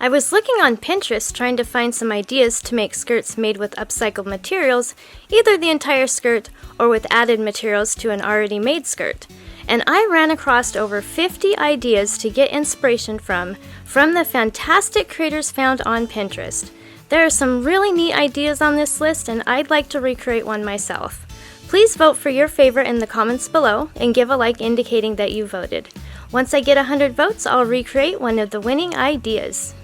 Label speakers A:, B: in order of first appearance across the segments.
A: I was looking on Pinterest trying to find some ideas to make skirts made with upcycled materials, either the entire skirt or with added materials to an already made skirt. And I ran across over 50 ideas to get inspiration from the fantastic creators found on Pinterest. There are some really neat ideas on this list, and I'd like to recreate one myself. Please vote for your favorite in the comments below and give a like indicating that you voted. Once I get 100 votes, I'll recreate one of the winning ideas.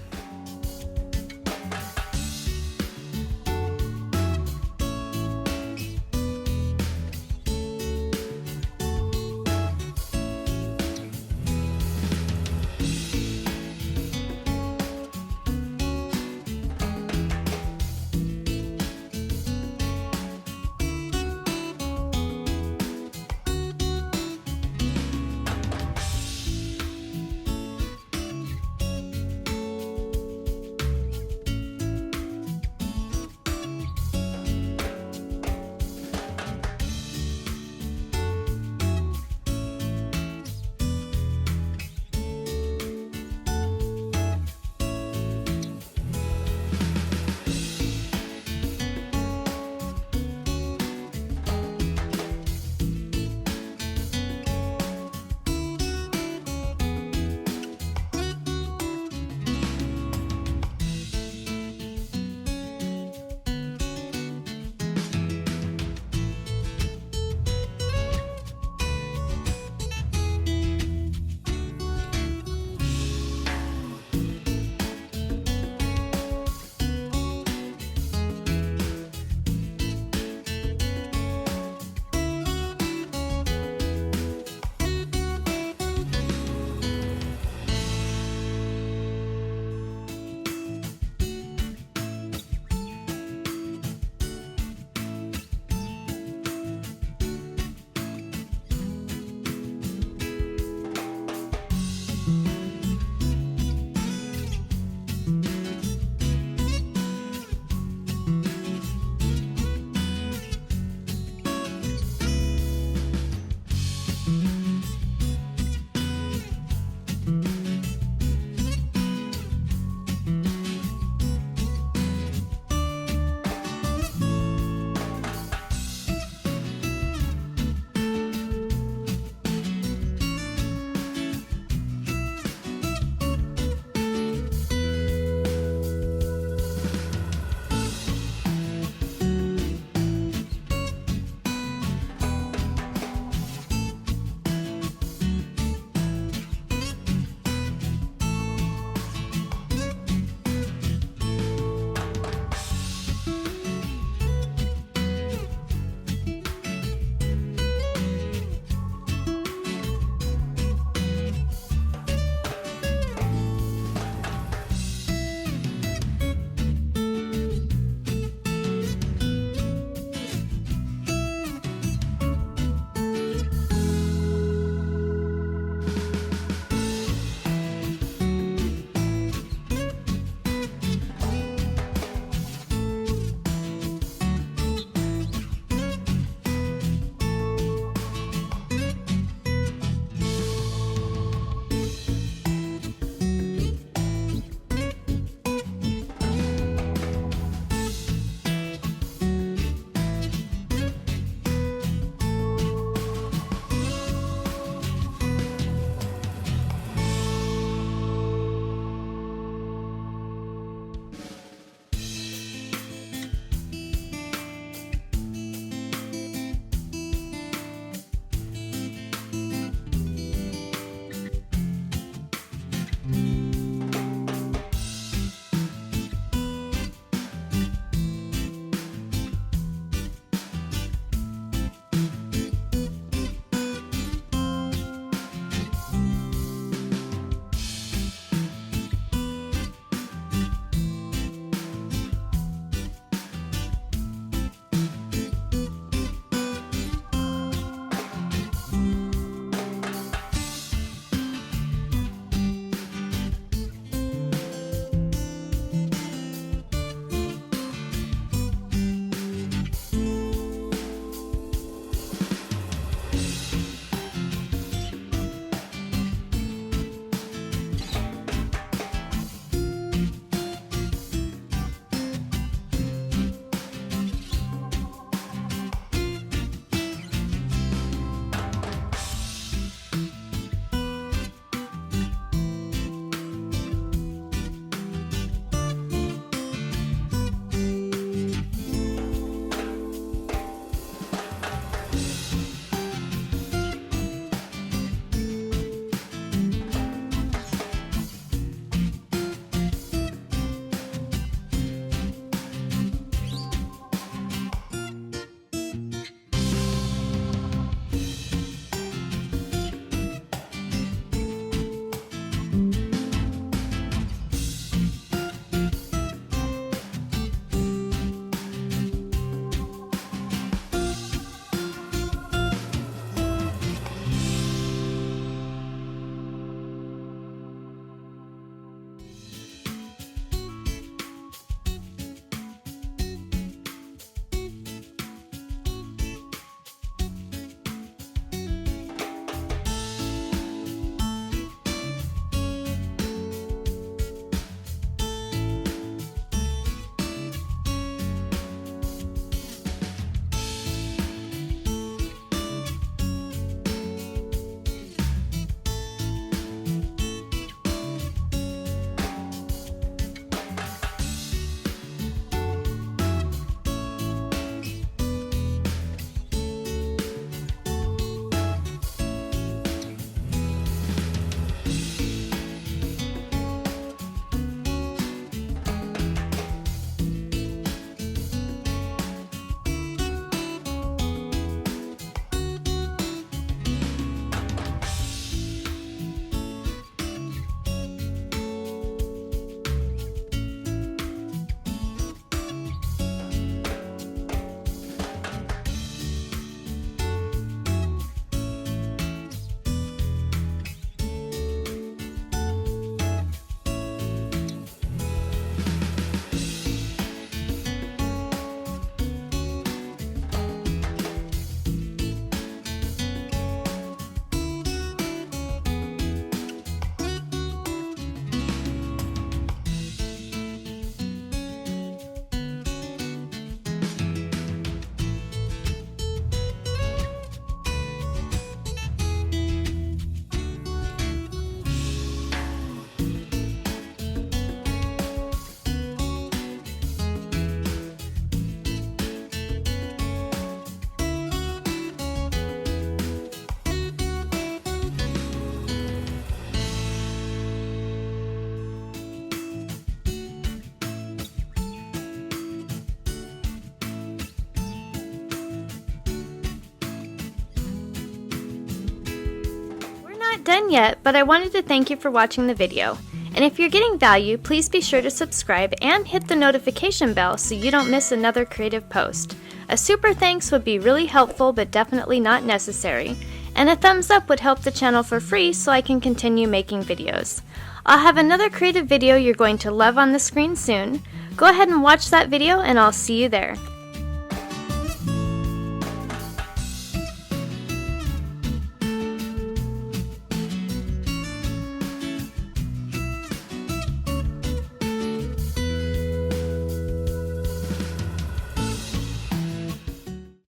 A: done yet, but I wanted to thank you for watching the video. And if you're getting value, please be sure to subscribe and hit the notification bell so you don't miss another creative post. A super thanks would be really helpful but definitely not necessary. And a thumbs up would help the channel for free so I can continue making videos. I'll have another creative video you're going to love on the screen soon. Go ahead and watch that video and I'll see you there.